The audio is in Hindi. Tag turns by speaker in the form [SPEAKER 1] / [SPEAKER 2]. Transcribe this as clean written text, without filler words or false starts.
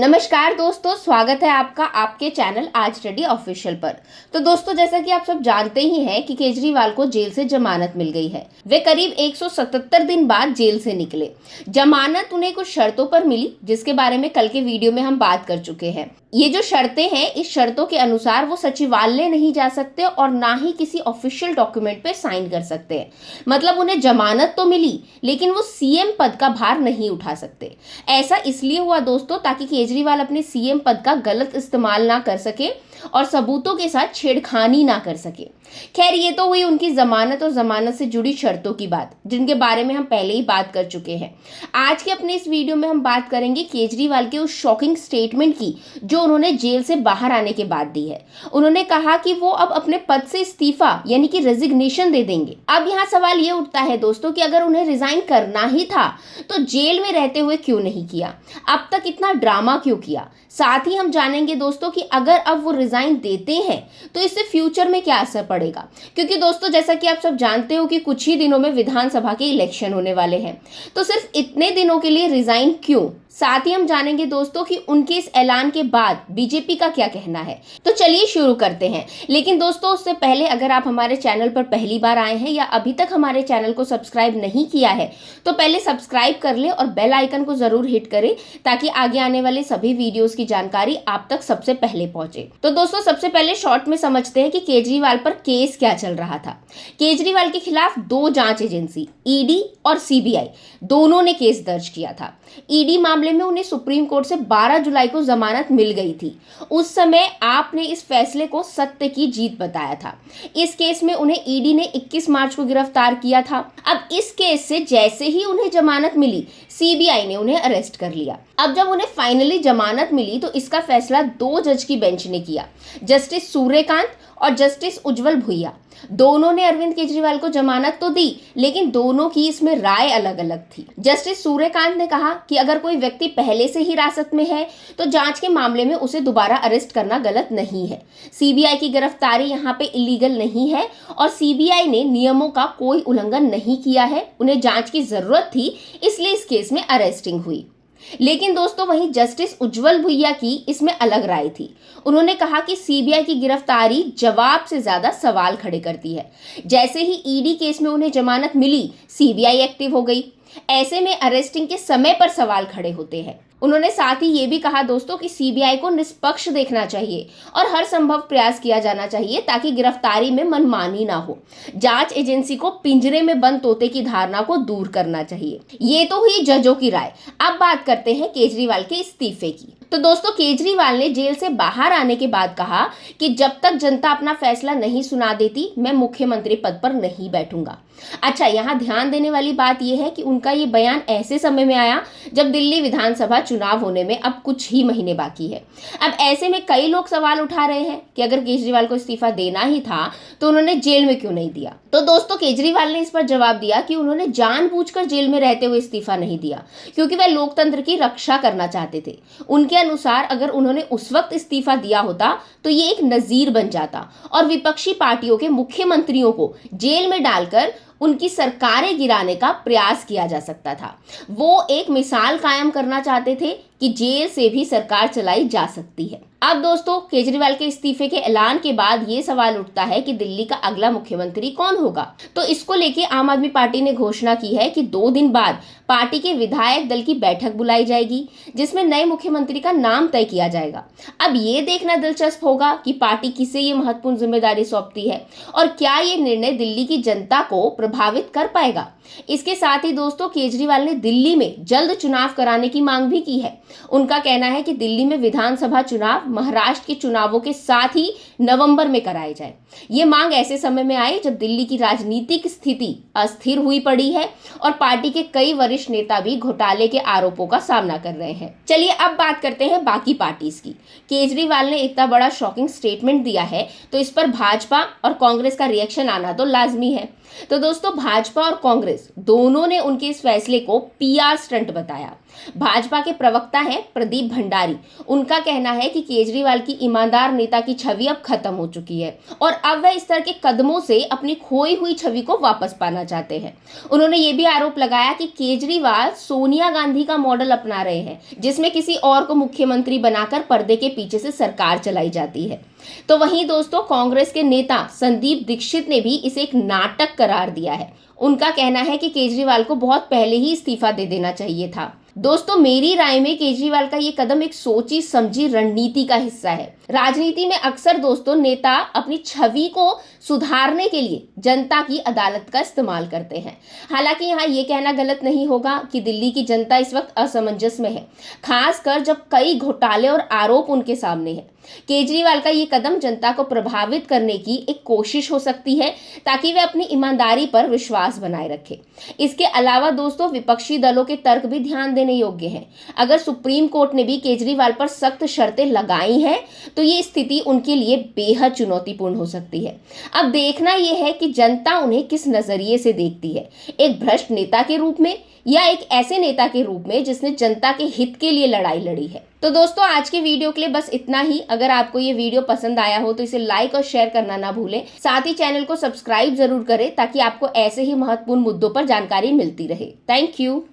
[SPEAKER 1] नमस्कार दोस्तों, स्वागत है आपका आपके चैनल आज स्टडी ऑफिशियल पर। तो दोस्तों, जैसा कि आप सब जानते ही हैं कि केजरीवाल को जेल से जमानत मिल गई है। वे करीब 177 दिन बाद जेल से निकले। जमानत उन्हें कुछ शर्तों पर मिली, जिसके बारे में कल के वीडियो में हम बात कर चुके हैं। ये जो शर्तें हैं, इस शर्तों के अनुसार वो सचिवालय नहीं जा सकते और ना ही किसी ऑफिशियल डॉक्यूमेंट पे साइन कर सकते हैं। मतलब उन्हें जमानत तो मिली, लेकिन वो सीएम पद का भार नहीं उठा सकते। ऐसा इसलिए हुआ दोस्तों, ताकि केजरीवाल अपने सीएम पद का गलत इस्तेमाल ना कर सके और सबूतों के साथ छेड़खानी ना कर सके। खैर, ये तो हुई उनकी जमानत और जमानत से जुड़ी शर्तों की बात, जिनके बारे में हम पहले ही बात कर चुके हैं। आज के अपने इस वीडियो में हम बात करेंगे केजरीवाल के उस शॉकिंग स्टेटमेंट की जो उन्होंने जेल से बाहर आने के बाद दी है। उन्होंने कहा कि वो अब अपने पद से इस्तीफा यानी कि रेजिग्नेशन दे देंगे। अब यहाँ सवाल ये उठता है दोस्तों कि अगर उन्हें रिजाइन करना ही था तो जेल में रहते हुए क्यों नहीं किया, अब तक इतना ड्रामा क्यों किया। साथ ही हम जानेंगे दोस्तों कि अगर अब वो रिजाइन देते हैं तो इससे फ्यूचर में क्या असर पड़ेगा, क्योंकि दोस्तों जैसा कि आप सब जानते हो कि कुछ ही दिनों में विधानसभा के इलेक्शन होने वाले हैं। तो सिर्फ इतने दिनों के लिए रिजाइन क्यों। साथ ही हम जानेंगे दोस्तों कि उनके इस ऐलान के बाद बीजेपी का क्या कहना है। तो चलिए शुरू करते हैं। लेकिन दोस्तों, उससे पहले अगर आप हमारे चैनल पर पहली बार आए हैं या अभी तक हमारे चैनल को सब्सक्राइब नहीं किया है तो पहले सब्सक्राइब कर ले और बेल आइकन को जरूर हिट करें, ताकि आगे आने वाले सभी वीडियोस की जानकारी आप तक सबसे पहले पहुंचे। तो दोस्तों, सबसे पहले शॉर्ट में समझते हैं कि केजरीवाल पर केस क्या चल रहा था। केजरीवाल के खिलाफ दो जांच एजेंसी ईडी और सीबीआई दोनों ने केस दर्ज किया था। ईडी मामले में उन्हें सुप्रीम कोर्ट से 12 जुलाई को जमानत मिल गई थी। उस समय आपने इस फैसले को सत्य की जीत बताया था। इस केस में उन्हें ईडी ने 21 मार्च को गिरफ्तार किया था। अब इस केस से जैसे ही उन्हें जमानत मिली, सीबीआई ने उन्हें अरेस्ट कर लिया। अब जब उन्हें फाइनली जमानत मिली तो इसका फैसला 2 जज की बेंच ने किया, जस्टिस सूर्यकांत और जस्टिस उज्जवल भुइया। दोनों ने अरविंद केजरीवाल को जमानत तो दी, लेकिन दोनों की इसमें राय अलग अलग थी। जस्टिस सूर्यकांत ने कहा कि अगर कोई व्यक्ति पहले से ही हिरासत में है तो जांच के मामले में उसे दोबारा अरेस्ट करना गलत नहीं है। सीबीआई की गिरफ्तारी यहाँ पे इलीगल नहीं है और सीबीआई ने नियमों का कोई उल्लंघन नहीं किया है। उन्हें जांच की जरूरत थी, इसलिए इस केस में अरेस्टिंग हुई। लेकिन दोस्तों, वहीं जस्टिस उज्जवल भुइया की इसमें अलग राय थी। उन्होंने कहा कि सीबीआई की गिरफ्तारी जवाब से ज्यादा सवाल खड़े करती है। जैसे ही ईडी केस में उन्हें जमानत मिली, सीबीआई एक्टिव हो गई। ऐसे में अरेस्टिंग के समय पर सवाल खड़े होते हैं। उन्होंने साथ ही ये भी कहा दोस्तों कि सीबीआई को निष्पक्ष देखना चाहिए और हर संभव प्रयास किया जाना चाहिए ताकि गिरफ्तारी में मनमानी ना हो। जांच एजेंसी को पिंजरे में बंद तोते की धारणा को दूर करना चाहिए। ये तो हुई जजों की राय। अब बात करते हैं केजरीवाल के इस्तीफे की। तो दोस्तों, केजरीवाल ने जेल से बाहर आने के बाद कहा कि जब तक जनता अपना फैसला नहीं सुना देती, मैं मुख्यमंत्री पद पर नहीं बैठूंगा। अच्छा, यहाँ ध्यान देने वाली बात यह है कि उनका ये बयान ऐसे समय में आया जब दिल्ली विधानसभा चुनाव होने में अब कुछ ही महीने बाकी है। अब ऐसे में कई लोग सवाल उठा रहे हैं कि अगर केजरीवाल को इस्तीफा देना ही था तो उन्होंने जेल में क्यों नहीं दिया। तो दोस्तों, केजरीवाल ने इस पर जवाब दिया कि उन्होंने जानबूझकर जेल में रहते हुए इस्तीफा नहीं दिया, क्योंकि वह लोकतंत्र की रक्षा करना चाहते थे। उनके अनुसार अगर उन्होंने उस वक्त इस्तीफा दिया होता तो ये एक नजीर बन जाता और विपक्षी पार्टियों के मुख्यमंत्रियों को जेल में डालकर उनकी सरकारें गिराने का प्रयास किया जा सकता था। वो एक मिसाल कायम करना चाहते थे कि जेल से भी सरकार चलाई जा सकती है। अब दोस्तों, केजरीवाल के इस्तीफे के ऐलान के बाद ये सवाल उठता है कि दिल्ली का अगला मुख्यमंत्री कौन होगा। तो इसको लेके आम आदमी पार्टी ने घोषणा की है कि 2 दिन बाद पार्टी के विधायक दल की बैठक बुलाई जाएगी, जिसमें नए मुख्यमंत्री का नाम तय किया जाएगा। अब ये देखना दिलचस्प होगा कि पार्टी किसे ये महत्वपूर्ण जिम्मेदारी सौंपती है और क्या ये निर्णय दिल्ली की जनता को प्रभावित कर पाएगा। इसके साथ ही दोस्तों, केजरीवाल ने दिल्ली में जल्द चुनाव कराने की मांग भी की है। उनका कहना है कि दिल्ली में विधानसभा चुनाव महाराष्ट्र के चुनावों के साथ ही नवंबर में कराए जाए। ये मांग ऐसे समय में आई जब दिल्ली की राजनीतिक स्थिति अस्थिर हुई पड़ी है और पार्टी के कई वरिष्ठ नेता भी घोटाले के आरोपों का सामना कर रहे हैं। चलिए अब बात करते हैं बाकी पार्टीज की। केजरीवाल ने इतना बड़ा शॉकिंग स्टेटमेंट दिया है तो इस पर भाजपा और कांग्रेस का रिएक्शन आना तो लाजमी है। तो दोस्तों भाजपा और कांग्रेस दोनों ने उनके इस फैसले को पीआर स्टंट बताया। भाजपा के प्रवक्ता हैं प्रदीप भंडारी। उनका कहना है कि केजरीवाल की ईमानदार नेता की छवि अब खत्म हो चुकी है और अब वह इस तरह के कदमों से अपनी खोई हुई छवि को वापस पाना चाहते हैं। उन्होंने ये भी आरोप लगाया कि केजरीवाल सोनिया गांधी का मॉडल अपना रहे हैं, जिसमें किसी और को मुख्यमंत्री बनाकर पर्दे के पीछे से सरकार चलाई जाती है। तो वहीं दोस्तों कांग्रेस के नेता संदीप दीक्षित ने भी इसे एक नाटक करार दिया है। उनका कहना है कि केजरीवाल को बहुत पहले ही इस्तीफा दे देना चाहिए था। दोस्तों मेरी राय में केजरीवाल का ये कदम एक सोची समझी रणनीति का हिस्सा है। राजनीति में अक्सर दोस्तों नेता अपनी छवि को सुधारने के लिए जनता की अदालत का इस्तेमाल करते हैं। हालांकि यहाँ ये कहना गलत नहीं होगा कि दिल्ली की जनता इस वक्त असमंजस में है, खासकर जब कई घोटाले और आरोप उनके सामने हैं। केजरीवाल का ये कदम जनता को प्रभावित करने की एक कोशिश हो सकती है ताकि वे अपनी ईमानदारी पर विश्वास बनाए रखें। इसके अलावा दोस्तों विपक्षी दलों के तर्क भी ध्यान देने योग्य हैं। अगर सुप्रीम कोर्ट ने भी केजरीवाल पर सख्त शर्तें लगाई हैं तो ये स्थिति उनके लिए बेहद चुनौतीपूर्ण हो सकती है। अब देखना यह है कि जनता उन्हें किस नजरिए से देखती है, एक भ्रष्ट नेता के रूप में या एक ऐसे नेता के रूप में जिसने जनता के हित के लिए लड़ाई लड़ी है। तो दोस्तों आज के वीडियो के लिए बस इतना ही। अगर आपको ये वीडियो पसंद आया हो तो इसे लाइक और शेयर करना ना भूलें। साथ ही चैनल को सब्सक्राइब जरूर करें ताकि आपको ऐसे ही महत्वपूर्ण मुद्दों पर जानकारी मिलती रहे। Thank you.